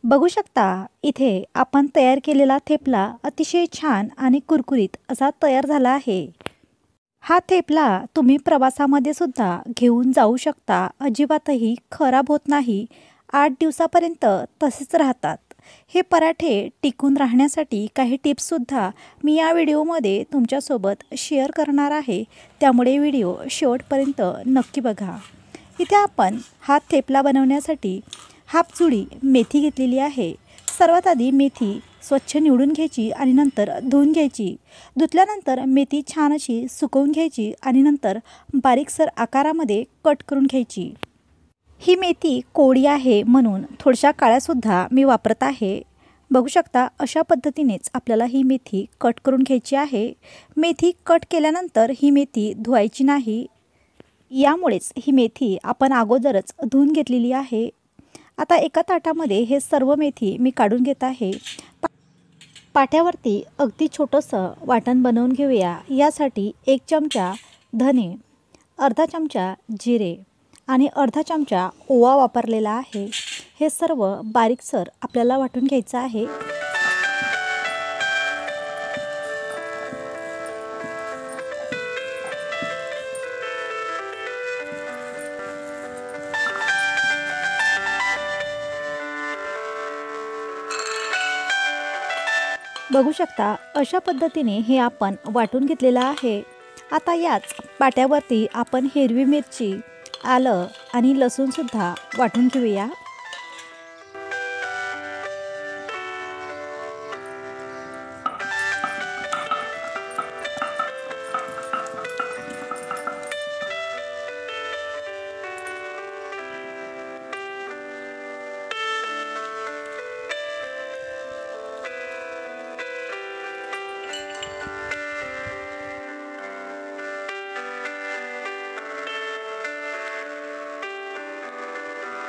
बघू शकता इथे आपण तयार केलेला थेपला अतिशय छान आणि कुरकुरीत असा तयार झाला आहे। हा थेपला तुम्ही प्रवासामध्ये सुद्धा घेऊन जाऊ शकता, अजिबातही खराब होत नाही। 8 दिवसापर्यंत तसेच राहतात। हे पराठे टिकून राहण्यासाठी काही टिप्स सुद्धा मी या व्हिडिओमध्ये तुमच्यासोबत शेअर करणार आहे, त्यामुळे व्हिडिओ शेवटपर्यंत नक्की बघा। इथे आपण हा थेपला बनवण्यासाठी हाफ जुडी मेथी घेतलेली आहे। सर्वात आधी मेथी स्वच्छ निवडून घ्यायची आणि नंतर धुवून घ्यायची। धुतल्यानंतर मेथी छान अशी सुकवून घ्यायची आणि नंतर बारीकसर आकारामध्ये कट करून घ्यायची। ही मेथी कोरडी आहे म्हणून थोड्याशा काळ्यासुद्धा मी वापरत आहे। बघू शकता अशा पद्धतीनेच आपल्याला ही मेथी कट करून घ्यायची आहे। मेथी कट केल्यानंतर ही मेथी धुवायची नाही, यामुळेच ही मेथी आपण अगोदरच धुवून घेतलेली आहे। आता एका ताटामध्ये हे सर्व मेथी मी काढून घेत आहे। पाट्यावरती अगदी छोटंसं वाटण बनवून घेऊया। यासाठी 1 चमचा धने, अर्धा चमचा जिरे आणि अर्धा चमचा ओवा वापरलेला आहे। हे सर्व बारीकसर आपल्याला वाटून घ्यायचं आहे। बघू शकता अशा पद्धतीने हे आपण वाटून घेतलेलं आहे। आता याच पाट्यावरती आपण हिरवी मिरची, आलं आणि लसूण सुद्धा वाटून घेऊया।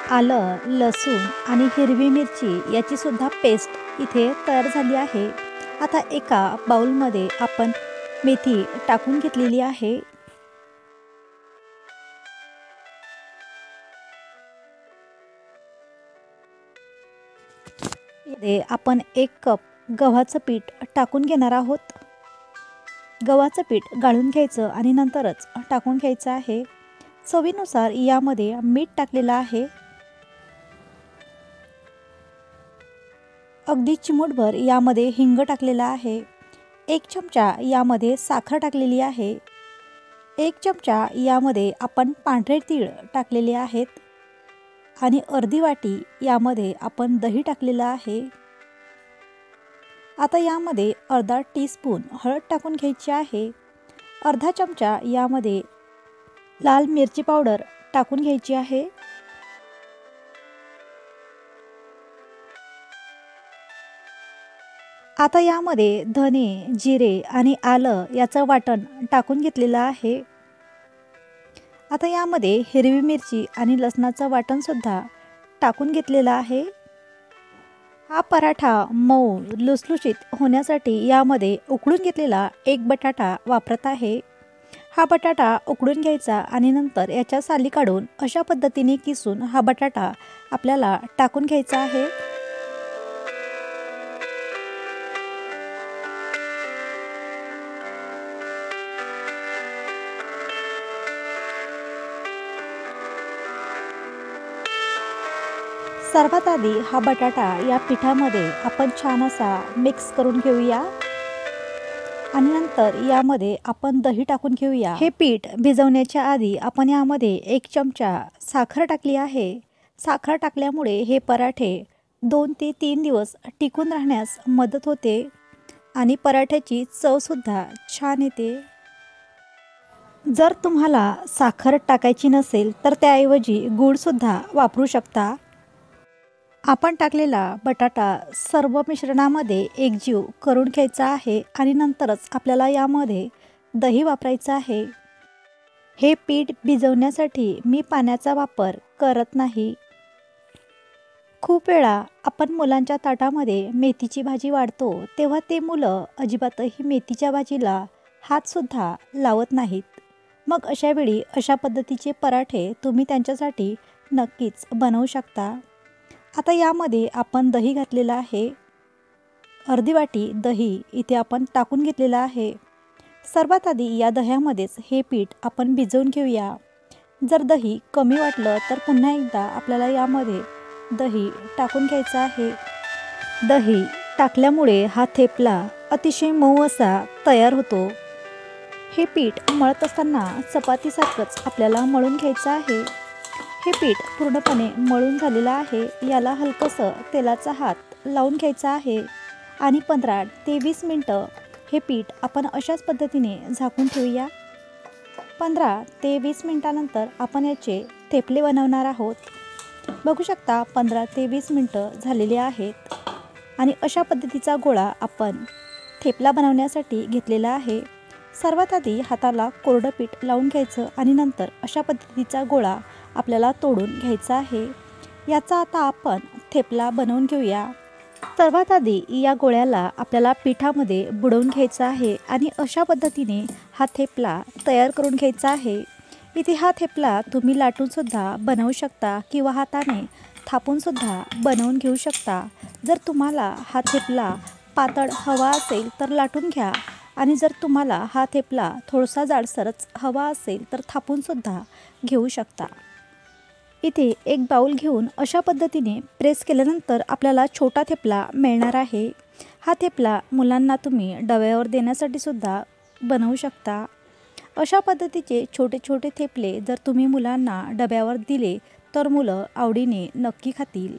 आलं, लसूण आणि हिरवी मिरची याची सुद्धा पेस्ट इथे तयार झाली आहे। आता एका बाउलमध्ये आपण मेथी टाकून घेतलेली आहे। यामध्ये आपण 1 कप गव्हाचं पीठ टाकून घेणार आहोत। गव्हाचं पीठ गाळून घ्यायचं आणि नंतरच टाकून घ्यायचं आहे। चवीनुसार यामध्ये मीठ टाकलेलं आहे। अगदी चिमूटभर यामध्ये हिंग टाकलेला आहे। 1 चमचा यामध्ये साखर टाकलेली आहे। 1 चमचा यामध्ये आपण पांढरे तीळ टाकलेले आहेत आणि अर्धी वाटी यामध्ये आपण दही टाकलेलं आहे। आता यामध्ये अर्धा टीस्पून हळद टाकून घ्यायची आहे। अर्धा चमचा यामध्ये लाल मिरची पावडर टाकून घ्यायची आहे। आता यामध्ये धने, जिरे आणि आलं याचं वाटण टाकून घेतलेलं आहे। आता यामध्ये हिरवी मिरची आणि लसणाचं वाटण सुद्धा टाकून घेतलेलं आहे। हा पराठा मऊ लुसलुशीत होण्यासाठी यामध्ये उकडून घेतलेला 1 बटाटा वापरत आहे। हा बटाटा उकडून घ्यायचा आणि नंतर याच्या साली काढून अशा पद्धतीने किसून हा बटाटा आपल्याला टाकून घ्यायचा आहे। सर्वात आधी हा बटाटा या पिठामध्ये आपण छान असा मिक्स करून घेऊया आणि नंतर यामध्ये आपण दही टाकून घेऊया। हे पीठ भिजवण्याच्या आधी आपण यामध्ये 1 चमचा साखर टाकली आहे। साखर टाकल्यामुळे हे पराठे 2 ते 3 दिवस टिकून राहण्यास मदत होते आणि पराठ्याची चवसुद्धा छान येते। जर तुम्हाला साखर टाकायची नसेल तर त्याऐवजी गूळसुद्धा वापरू शकता। आपण टाकलेला बटाटा सर्व मिश्रणामध्ये एकजीव करून घ्यायचा आहे आणि नंतरच आपल्याला यामध्ये दही वापरायचं आहे। हे पीठ भिजवण्यासाठी मी पाण्याचा वापर करत नाही। खूप वेळा आपण मुलांच्या ताटामध्ये मेथीची भाजी वाढतो तेव्हा ते मुलं अजिबातही मेथीच्या भाजीला हातसुद्धा लावत नाहीत। मग अशा वेळी अशा पद्धतीचे पराठे तुम्ही त्यांच्यासाठी नक्कीच बनवू शकता। आता यामध्ये आपण दही घातलेलं आहे, अर्धी वाटी दही इथे आपण टाकून घेतलेलं आहे। सर्वात आधी या दह्यामध्येच हे पीठ आपण भिजवून घेऊया। जर दही कमी वाटलं तर पुन्हा एकदा आपल्याला यामध्ये दही टाकून घ्यायचं आहे। दही टाकल्यामुळे हा थेपला अतिशय मऊ असा तयार होतो। हे पीठ मळत असताना चपातीसारखंच आपल्याला मळून घ्यायचं आहे। हे पीठ पूर्णपणे मळून झालेलं आहे। याला हलकंसं तेलाचा हात लावून घ्यायचा आहे आणि 15 ते 20 मिनटं हे पीठ आपण अशाच पद्धतीने झाकून ठेवूया। 15 ते 20 मिनटानंतर आपण याचे थेपले बनवणार आहोत। बघू शकता 15 ते 20 मिनटं झालेली आहेत आणि अशा पद्धतीचा गोळा आपण थेपला बनवण्यासाठी घेतलेला आहे। सर्वात आधी हाताला कोरडं पीठ लावून घ्यायचं आणि नंतर अशा पद्धतीचा गोळा आपल्याला तोडून घ्यायचा आहे। याचा आता आपण थेपला बनवून घेऊया। सर्वात आधी या गोळ्याला आपल्याला पिठामध्ये बुडवून घ्यायचं आहे आणि अशा पद्धतीने हा थेपला तयार करून घ्यायचा आहे। इथे हा थेपला तुम्ही लाटूनसुद्धा बनवू शकता किंवा हाताने थापूनसुद्धा बनवून घेऊ शकता। जर तुम्हाला हा थेपला पातळ हवा असेल तर लाटून घ्या आणि जर तुम्हाला हा थेपला थोडासा जाडसरच हवा असेल तर थापूनसुद्धा घेऊ शकता। इथे एक बाऊल घेऊन अशा पद्धतीने प्रेस केल्यानंतर आपल्याला छोटा थेपला मिळणार आहे। हा थेपला मुलांना तुम्ही डब्यावर देण्यासाठी सुद्धा बनवू शकता। अशा पद्धतीचे छोटे छोटे थेपले जर तुम्ही मुलांना डब्यावर दिले तर मुलं आवडीने नक्की खातील।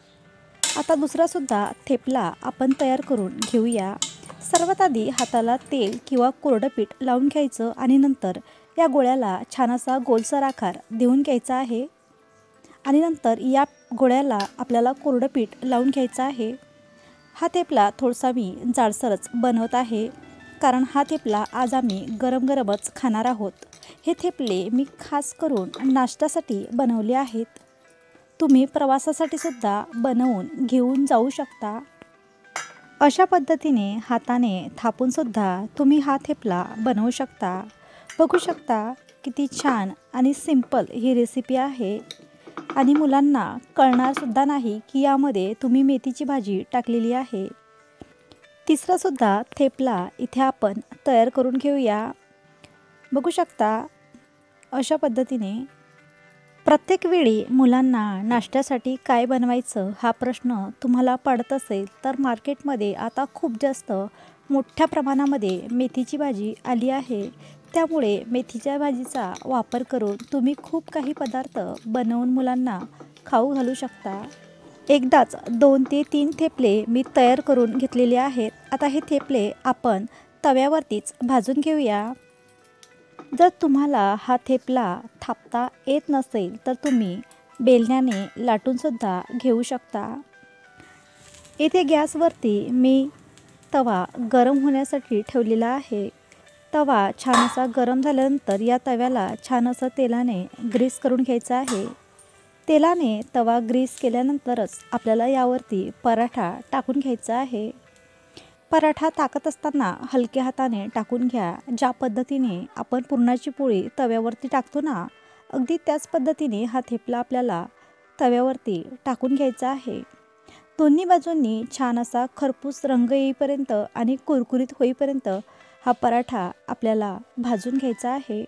आता दुसरासुद्धा थेपला आपण तयार करून घेऊया। सर्वात आधी हाताला तेल किंवा कोरडं पीठ लावून घ्यायचं आणि नंतर या गोळ्याला छान असा गोलसर आकार देऊन घ्यायचा आहे आणि नंतर या गोळ्याला आपल्याला कोरडं पीठ लावून घ्यायचं आहे। हा थेपला थोडासा मी जाडसरच बनवत आहे कारण हा थेपला आज आम्ही गरम गरमच खाणार आहोत। हे थेपले मी खास करून नाश्त्यासाठी बनवले आहेत। तुम्ही प्रवासासाठी सुद्धा बनवून घेऊन जाऊ शकता। अशा पद्धतीने हाताने थापूनसुद्धा तुम्ही हा थेपला बनवू शकता। बघू शकता किती छान आणि सिंपल ही रेसिपी आहे आणि मुलांना कळणारसुद्धा नाही की यामध्ये तुम्ही मेथीची भाजी टाकलेली आहे। तिसरासुद्धा थेपला इथे आपण तयार करून घेऊया। बघू शकता अशा पद्धतीने प्रत्येक वेळी मुलांना नाश्त्यासाठी काय बनवायचं हा प्रश्न तुम्हाला पडत असेल तर मार्केटमध्ये आता खूप जास्त मोठ्या प्रमाणामध्ये मेथीची भाजी आली आहे। त्यामुळे मेथीच्या भाजीचा वापर करून तुम्ही खूप काही पदार्थ बनवून मुलांना खाऊ घालू शकता। एकदाच 2 ते 3 थेपले मी तयार करून घेतलेले आहेत। आता हे थेपले आपण तव्यावरतीच भाजून घेऊया। जर तुम्हाला हा थेपला थापता येत नसेल तर तुम्ही बेलण्याने लाटूनसुद्धा घेऊ शकता। इथे गॅसवरती मी तवा गरम होण्यासाठी ठेवलेला आहे। तवा छान असा गरम झाल्यानंतर या तव्याला छान असं तेलाने ग्रीस करून घ्यायचं आहे। तेलाने तवा ग्रीस केल्यानंतरच आपल्याला यावरती पराठा टाकून घ्यायचा आहे। पराठा टाकत असताना हलक्या हाताने टाकून घ्या। ज्या पद्धतीने आपण पुरणाची पोळी तव्यावरती टाकतो ना, अगदी त्याच पद्धतीने हा थेपला आपल्याला तव्यावरती टाकून घ्यायचा आहे। दोन्ही बाजूंनी छान असा खरपूस रंग येईपर्यंत आणि कुरकुरीत होईपर्यंत हा पराठा आपल्याला भाजून घ्यायचा आहे।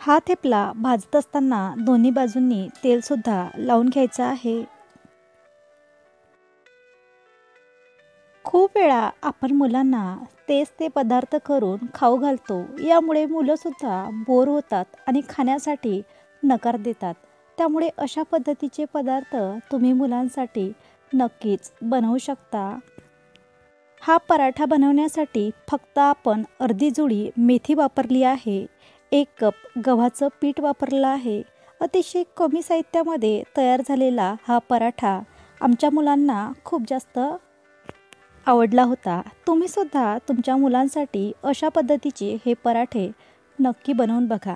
हा थेपला भाजत असताना दोन्ही बाजूंनी तेलसुद्धा लावून घ्यायचं आहे। खूप वेळा आपण मुलांना तेच ते पदार्थ करून खाऊ घालतो। यामुळे मुलंसुद्धा बोर होतात आणि खाण्यासाठी नकार देतात। त्यामुळे अशा पद्धतीचे पदार्थ तुम्ही मुलांसाठी नक्कीच बनवू शकता। हा पराठा बनवण्यासाठी फक्त आपण अर्धी जुडी मेथी वापरली आहे। 1 कप गव्हाचं पीठ वापरलं आहे। अतिशय कमी साहित्यामध्ये तयार झालेला हा पराठा आमच्या मुलांना खूप जास्त आवडला होता। तुम्हीसुद्धा तुमच्या मुलांसाठी अशा पद्धतीचे हे पराठे नक्की बनवून बघा।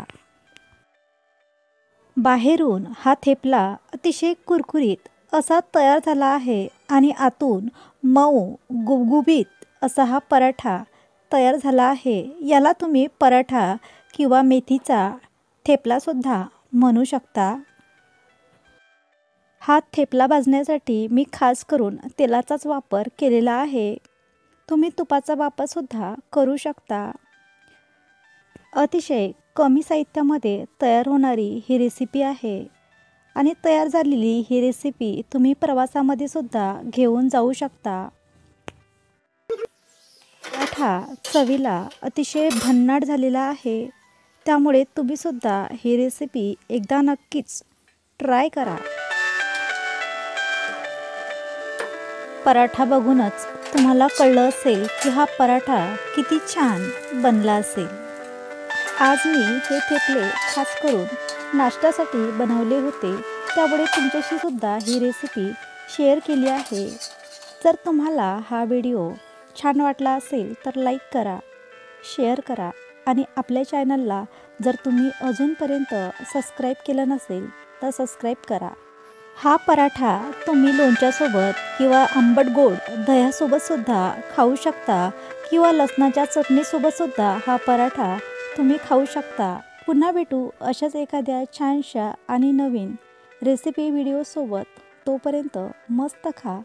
बाहेरून हा थेपला अतिशय कुरकुरीत असा तयार झाला आहे आणि आतून मऊ गुबगुबीत असा हा पराठा तयार झाला आहे। याला तुम्ही पराठा किंवा मेथीचा थेपलासुद्धा म्हणू शकता। हा थेपला भाजण्यासाठी मी खास करून तेलाचाच वापर केलेला आहे. तुम्ही तुपाचा वापरसुद्धा करू शकता. अतिशय कमी साहित्यामध्ये तयार होणारी ही रेसिपी आहे आणि तयार झालेली ही रेसिपी तुम्ही प्रवासामध्ये सुद्धा घेऊन जाऊ शकता. पराठा चवीला अतिशय भन्नाट झालेला आहे, त्यामुळे तुम्हीसुद्धा ही रेसिपी एकदा नक्कीच ट्राय करा. पराठा बघूनच तुम्हाला कळलं असेल की हा पराठा किती छान बनला असेल. आज मी हे थेपले खास करून नाश्त्यासाठी बनवले होते, त्यामुळे तुमच्याशी सुद्धा ही रेसिपी शेअर केली आहे. जर तुम्हाला हा व्हिडिओ छान वाटला असेल तर लाईक करा, शेअर करा आणि आपल्या चॅनलला जर तुम्ही अजूनपर्यंत सबस्क्राईब केलं नसेल तर सबस्क्राईब करा. हा पराठा तुम्ही लोणच्यासोबत किंवा आंबट गोड दह्यासोबतसुद्धा खाऊ शकता किंवा लसणाच्या चटणीसोबतसुद्धा हा पराठा तुम्ही खाऊ शकता. पुन्हा भेटू अशाच एखाद्या छानशा आणि नवीन रेसिपी व्हिडिओसोबत. तोपर्यंत मस्त खा.